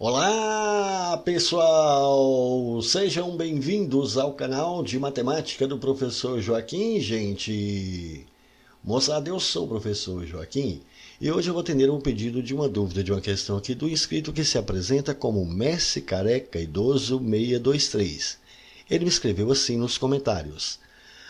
Olá pessoal, sejam bem-vindos ao canal de matemática do professor Joaquim, gente. Moçada, eu sou o professor Joaquim e hoje eu vou atender um pedido de uma dúvida de uma questão aqui do inscrito que se apresenta como Messi Careca Idoso 623. Ele me escreveu assim nos comentários: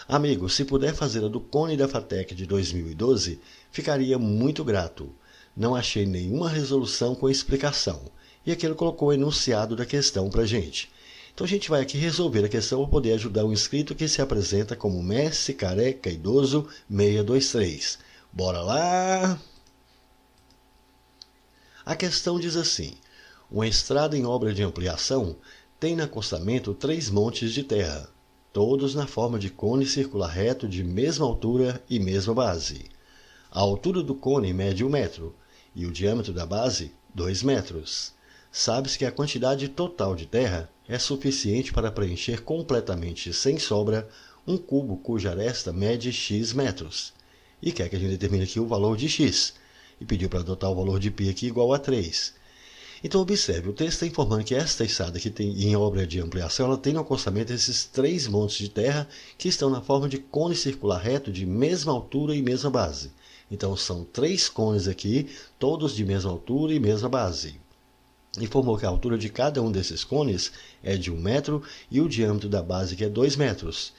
amigo, se puder fazer a do Cone da FATEC de 2012, ficaria muito grato. Não achei nenhuma resolução com explicação. E aqui ele colocou o enunciado da questão para a gente. Então a gente vai aqui resolver a questão para poder ajudar o inscrito que se apresenta como Messi Careca Idoso 623. Bora lá! A questão diz assim: uma estrada em obra de ampliação tem no acostamento 3 montes de terra, todos na forma de cone circular reto de mesma altura e mesma base. A altura do cone mede 1 metro e o diâmetro da base 2 metros. Sabe-se que a quantidade total de terra é suficiente para preencher completamente, sem sobra, um cubo cuja aresta mede x metros. E quer que a gente determine aqui o valor de x. E pediu para adotar o valor de π aqui igual a 3. Então observe, o texto está informando que esta estrada que tem em obra de ampliação, ela tem no acostamento esses 3 montes de terra que estão na forma de cone circular reto de mesma altura e mesma base. Então são 3 cones aqui, todos de mesma altura e mesma base. Informou que a altura de cada um desses cones é de 1 metro e o diâmetro da base que é 2 metros.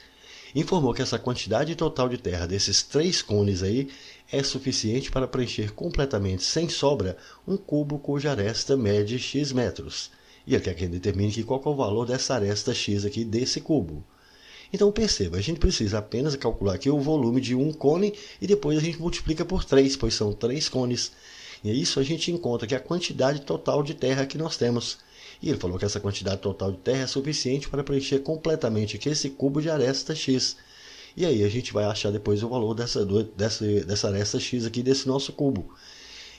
Informou que essa quantidade total de terra desses 3 cones aí é suficiente para preencher completamente, sem sobra, um cubo cuja aresta mede x metros. E ele quer que ele determine que qual é o valor dessa aresta x aqui desse cubo. Então perceba, a gente precisa apenas calcular aqui o volume de um cone e depois a gente multiplica por 3, pois são 3 cones. E isso a gente encontra que é a quantidade total de terra que nós temos. E ele falou que essa quantidade total de terra é suficiente para preencher completamente aqui esse cubo de aresta x. E aí a gente vai achar depois o valor dessa aresta x aqui desse nosso cubo.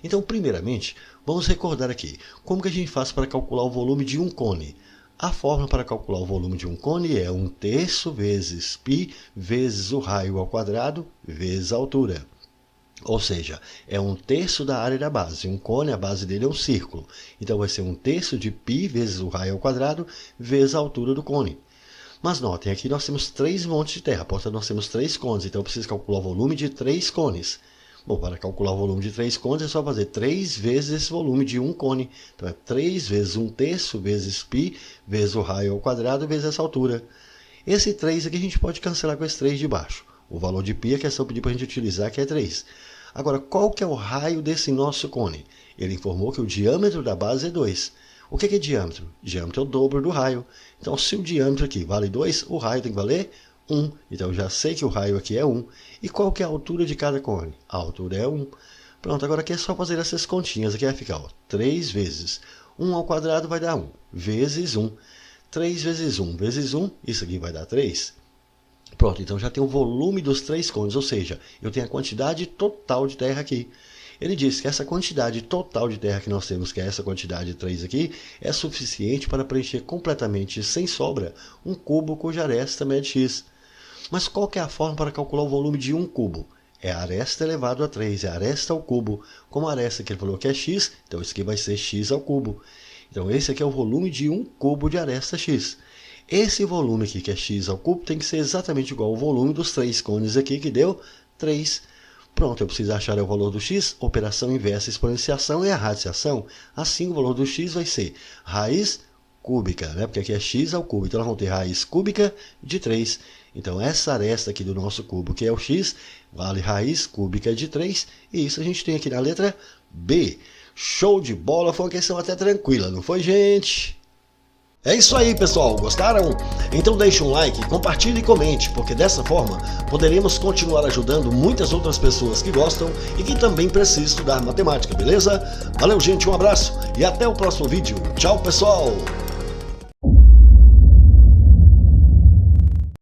Então, primeiramente, vamos recordar aqui como que a gente faz para calcular o volume de um cone. A fórmula para calcular o volume de um cone é 1/3 vezes π vezes o raio ao quadrado vezes a altura. Ou seja, é 1/3 da área da base. Um cone, a base dele é um círculo. Então vai ser 1/3 de π vezes o raio ao quadrado vezes a altura do cone. Mas notem, aqui nós temos 3 montes de terra, portanto nós temos 3 cones, então eu preciso calcular o volume de 3 cones. Bom, para calcular o volume de 3 cones é só fazer 3 vezes esse volume de um cone. Então é 3 vezes 1/3 vezes π vezes o raio ao quadrado vezes essa altura. Esse 3 aqui a gente pode cancelar com esse 3 de baixo. O valor de π é questão pedir para a gente utilizar, que é 3. Agora, qual que é o raio desse nosso cone? Ele informou que o diâmetro da base é 2. O que é diâmetro? Diâmetro é o dobro do raio. Então, se o diâmetro aqui vale 2, o raio tem que valer 1. Então, eu já sei que o raio aqui é 1. E qual que é a altura de cada cone? A altura é 1. Pronto, agora aqui é só fazer essas continhas. Aqui vai ficar 3 vezes 1 ao quadrado vai dar 1, vezes 1. 3 vezes 1 vezes 1, isso aqui vai dar 3. Pronto, então já tem o volume dos 3 cones, ou seja, eu tenho a quantidade total de terra aqui. Ele disse que essa quantidade total de terra que nós temos, que é essa quantidade de 3 aqui, é suficiente para preencher completamente, sem sobra, um cubo cuja aresta mede x. Mas qual que é a forma para calcular o volume de um cubo? É a aresta elevado a 3, é a aresta ao cubo. Como a aresta que ele falou que é x, então isso aqui vai ser x ao cubo. Então esse aqui é o volume de um cubo de aresta x. Esse volume aqui, que é x ao cubo, tem que ser exatamente igual ao volume dos 3 cones aqui, que deu 3. Pronto, eu preciso achar o valor do x, operação inversa exponenciação é a radiciação. Assim, o valor do x vai ser raiz cúbica, né? Porque aqui é x ao cubo, então nós vamos ter raiz cúbica de 3. Então, essa aresta aqui do nosso cubo, que é o x, vale raiz cúbica de 3. E isso a gente tem aqui na letra B. Show de bola, foi uma questão até tranquila, não foi, gente? É isso aí, pessoal, gostaram? Então deixe um like, compartilhe e comente, porque dessa forma poderemos continuar ajudando muitas outras pessoas que gostam e que também precisam estudar matemática, beleza? Valeu, gente, um abraço e até o próximo vídeo. Tchau, pessoal!